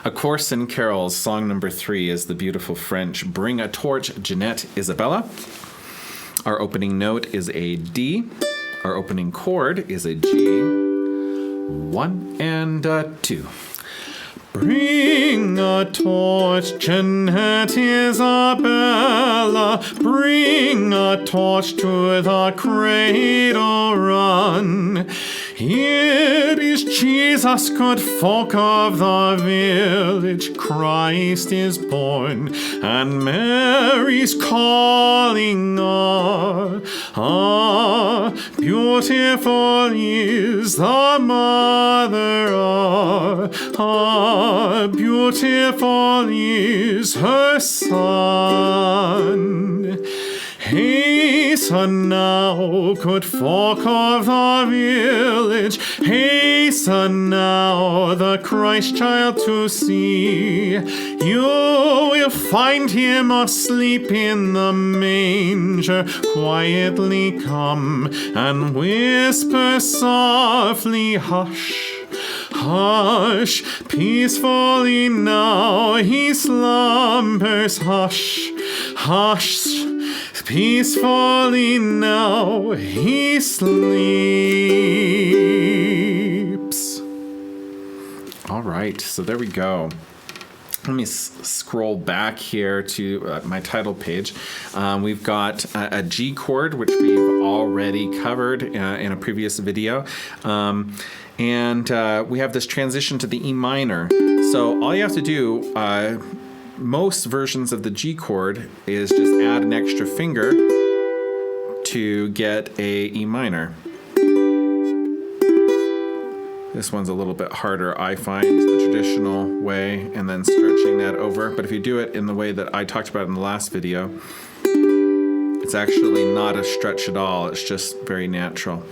A Course in Carols, song number 3 is the beautiful French Bring a Torch, Jeanette, Isabella. Our opening note is a D. Our opening chord is a G. 1 and 2. Bring a torch, Jeanette, Isabella. Bring a torch to the cradle run. It is Jesus, good folk of the village. Christ is born, and Mary's calling on. Ah, beautiful is the mother of. Ah, beautiful is her son. Hasten now, good folk of the village, hasten now the Christ child to see. You will find him asleep in the manger. Quietly come and whisper softly, hush. Hush, peacefully now he slumbers. Hush, hush, peacefully now he sleeps. All right, so there we go. Let me scroll back here to my title page. We've got a G chord, which we've already covered in a previous video. And we have this transition to the E minor. So all you have to do, most versions of the G chord, is just add an extra finger to get a E minor. This one's a little bit harder, I find, the traditional way, and then stretching that over. But if you do it in the way that I talked about in the last video, it's actually not a stretch at all. It's just very natural.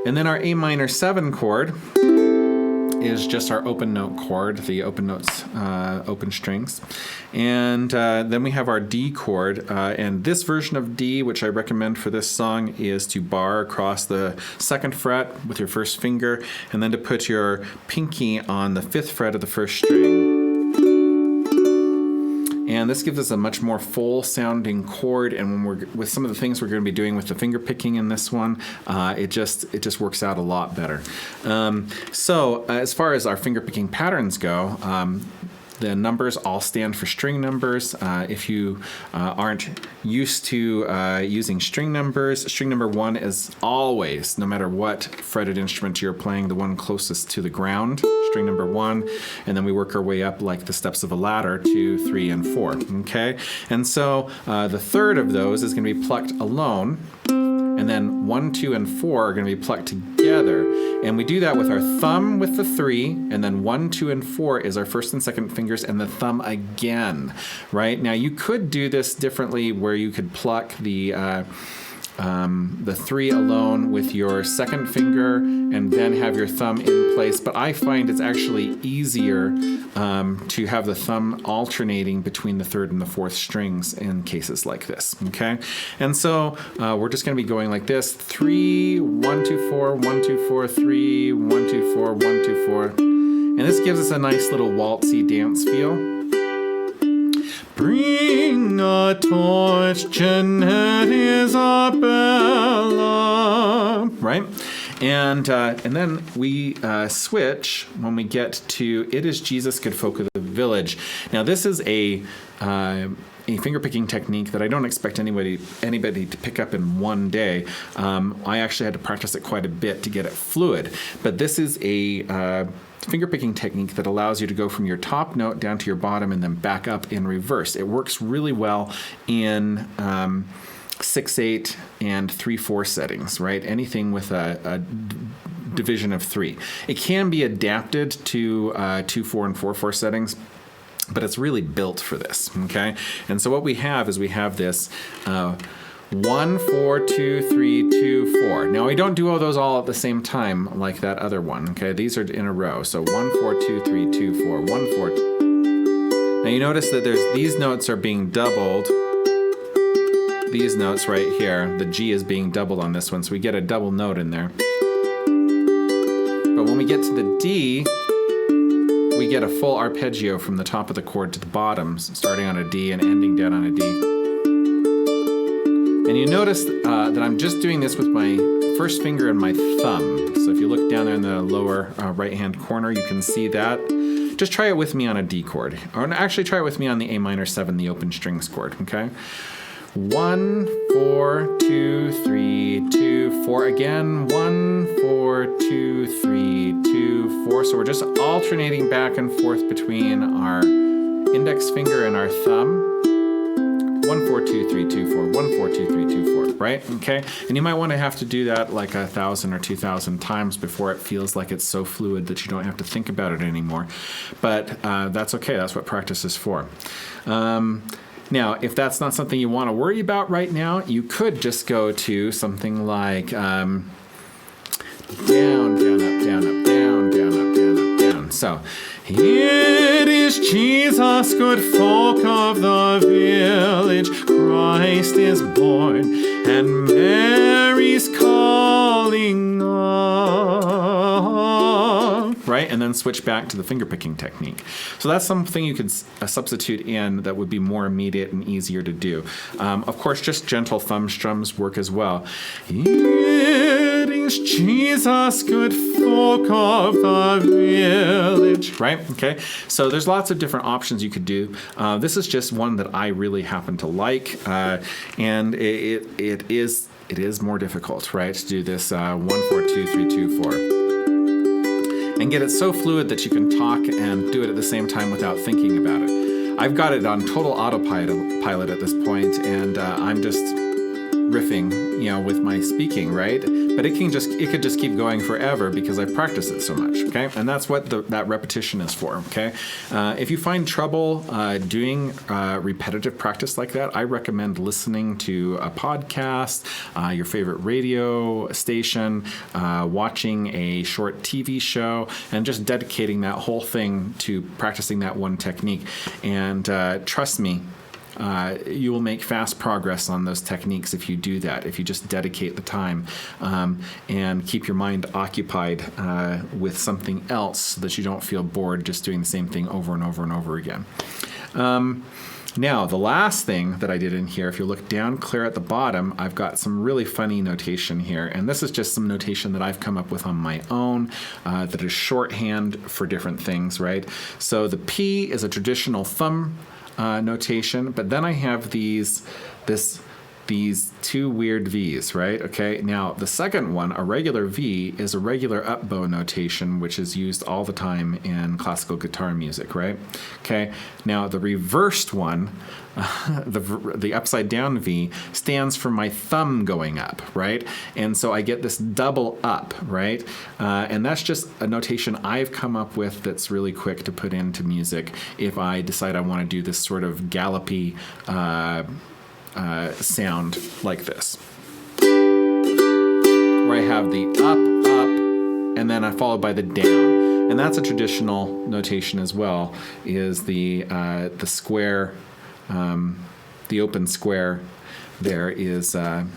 And then our A minor 7 chord is just our open note chord, the open notes, open strings. And then we have our D chord. And this version of D, which I recommend for this song, is to bar across the 2nd fret with your first finger, and then to put your pinky on the 5th fret of the 1st string. And this gives us a much more full sounding chord. And when we're with some of the things we're going to be doing with the finger picking in this one, it just works out a lot better. So as far as our finger picking patterns go, the numbers all stand for string numbers. If you aren't used to using string numbers, string number 1 is always, no matter what fretted instrument you're playing, the one closest to the ground, string number 1, and then we work our way up like the steps of a ladder, 2, 3, and 4, okay? And so the third of those is gonna be plucked alone, and then 1, 2, and 4 are going to be plucked together. And we do that with our thumb with the 3, and then 1, 2, and 4 is our 1st and 2nd fingers, and the thumb again, right? Now you could do this differently, where you could pluck the 3 alone with your 2nd finger and then have your thumb in place. But I find it's actually easier to have the thumb alternating between the 3rd and the 4th strings in cases like this, okay? And so we're just going to be going like this: 3, 1, 2, 4, 1, 2, 4, 3, 1, 2, 4, 1, 2, 4. And this gives us a nice little waltzy dance feel. Bring a torch, Jeanette, Isabella, right? And then we switch when we get to It Is Jesus, Good Folk of the Village. Now this is a finger picking technique that I don't expect anybody to pick up in one day. I actually had to practice it quite a bit to get it fluid. But this is a finger picking technique that allows you to go from your top note down to your bottom and then back up in reverse. It works really well in 6/8 and 3/4 settings, right? Anything with a division of 3. It can be adapted to 2/4 and 4/4 settings, but it's really built for this, okay? And so what we have is this 1, 4, 2, 3, 2, 4. Now we don't do all those all at the same time like that other one, okay? These are in a row. So 1, 4, 2, 3, 2, 4, 1, 4. Now you notice that these notes are being doubled. These notes right here, the G is being doubled on this one, so we get a double note in there. But when we get to the D, we get a full arpeggio from the top of the chord to the bottom, starting on a D and ending down on a D. And you notice that I'm just doing this with my first finger and my thumb. So if you look down there in the lower right-hand corner, you can see that. Just try it with me on a D chord. Or actually try it with me on the A minor 7, the open strings chord, okay? 1, 4, 2, 3, 2, 4. Again, 1, 4, 2, 3, 2, 4. So we're just alternating back and forth between our index finger and our thumb. 1, 4, 2, 3, 2, 4. 1, 4, 2, 3, 2, 4. Right? Okay? And you might want to have to do that like 1,000 or 2,000 times before it feels like it's so fluid that you don't have to think about it anymore. But that's okay. That's what practice is for. Now, if that's not something you want to worry about right now, you could just go to something like down, down, up, down, up, down, down, up, down, up, down. So, it is Jesus, good folk of the village, Christ is born, and Mary's calling on. Right? And then switch back to the finger picking technique. So that's something you could substitute in that would be more immediate and easier to do. Of course, just gentle thumb strums work as well. It is Jesus, good folk of the village. Right? Okay. So there's lots of different options you could do. This is just one that I really happen to like. And it is more difficult, right? To do this 1, 4, 2, 3, 2, 4. And get it so fluid that you can talk and do it at the same time without thinking about it. I've got it on total autopilot at this point, and I'm just riffing, with my speaking, right? But it could just keep going forever because I practice it so much, okay? And that's what that repetition is for, okay? If you find trouble doing repetitive practice like that, I recommend listening to a podcast, your favorite radio station, watching a short TV show, and just dedicating that whole thing to practicing that one technique. And trust me, you will make fast progress on those techniques if you do that, if you just dedicate the time and keep your mind occupied with something else so that you don't feel bored just doing the same thing over and over and over again. Now, the last thing that I did in here, if you look down clear at the bottom, I've got some really funny notation here. And this is just some notation that I've come up with on my own that is shorthand for different things, right? So the P is a traditional thumb notation, but then I have these two weird V's, right? Okay, now the second one, a regular V, is a regular up bow notation, which is used all the time in classical guitar music, right? Okay, now the reversed one, the upside down V, stands for my thumb going up, right? And so I get this double up, right? And that's just a notation I've come up with that's really quick to put into music if I decide I want to do this sort of gallopy sound like this, where I have the up, and then followed by the down, and that's a traditional notation as well. Is the square, the open square, there is a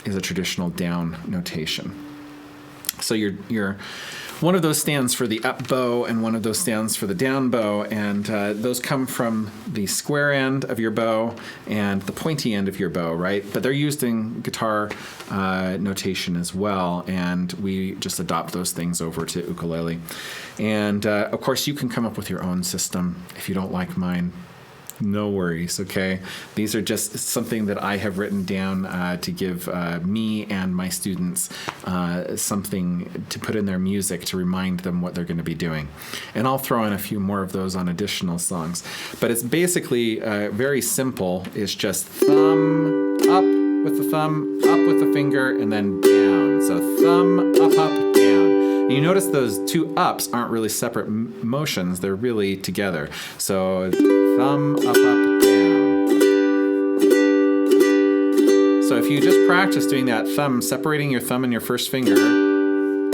traditional down notation. So you're one of those stands for the up bow and one of those stands for the down bow, and those come from the square end of your bow and the pointy end of your bow, right? But they're used in guitar notation as well, and we just adopt those things over to ukulele. And of course, you can come up with your own system if you don't like mine. No worries, okay? These are just something that I have written down to give me and my students something to put in their music to remind them what they're going to be doing. And I'll throw in a few more of those on additional songs. But it's basically very simple. It's just thumb up with the thumb, up with the finger, and then down. So thumb, up, down. And you notice those two ups aren't really separate motions. They're really together. So thumb, up, down. So if you just practice doing that thumb, separating your thumb and your first finger, and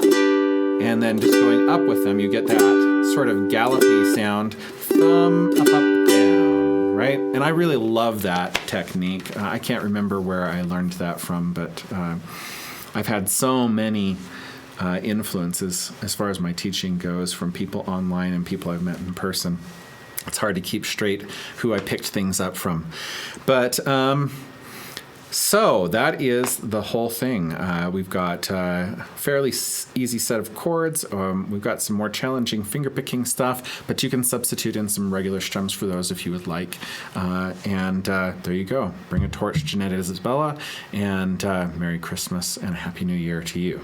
then just going up with them, you get that sort of gallopy sound. Thumb, up, down, right? And I really love that technique. I can't remember where I learned that from, but I've had so many influences as far as my teaching goes from people online and people I've met in person. It's hard to keep straight who I picked things up from. But so that is the whole thing. We've got a fairly easy set of chords. We've got some more challenging fingerpicking stuff, but you can substitute in some regular strums for those if you would like. And there you go. Bring a torch, Jeanette and Isabella, and Merry Christmas and a Happy New Year to you.